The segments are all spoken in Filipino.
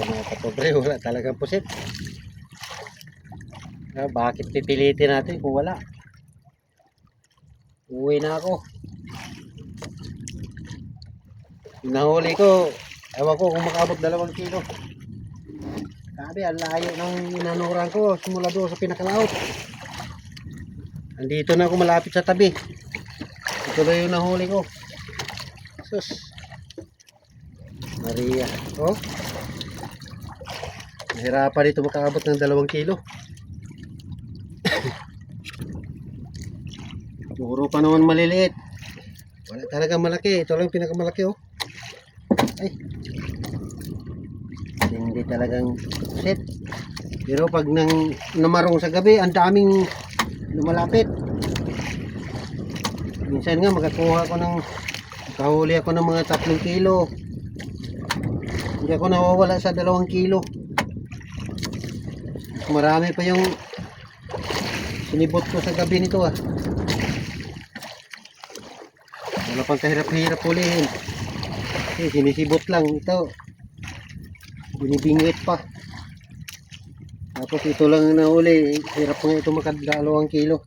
mga kapobre, wala talagang pusit. Bakit pipilitin natin kung wala? Uwi na ako. Nahuli ko, ewan ko kung makabot 2 kilo. Sabi, ang layo ng inanuran ko, simula doon sa pinakalaot. Andito na ako malapit sa tabi. Ito na yung nahuli ko. Sus. Maria. Oh. Nahirapan dito makabot ng 2 kilo. Puro pa naman maliliit. Wala talaga malaki. Ito lang pinakamalaki oh. Ay. Hindi talagang set. Pero pag namarong sa gabi, ang daming lumalapit. Minsan nga makahuli ako ng mga 3 kilo. Hindi ako nawawala sa 2 kilo. Marami pa yung sinibot ko sa gabi nito ah. Wala pang kahirap-hirap hulihin. Kasi sinisibot lang ito. Binibingwit pa. Tapos ito lang ang nahuli. Hirap nga ito maka2 kilo.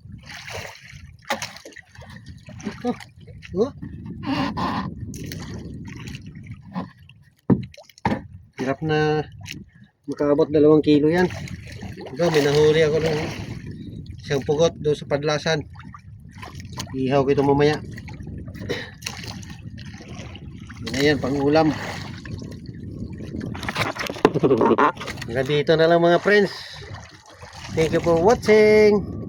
Oh. Hirap na makaabot 2 kilo yan. Ito, may nahuli ako ng isang pugot doon sa padlasan. Ihaw ko ito mamaya. Yan, pang ulam. Hanggang dito na lang mga friends. Thank you for watching.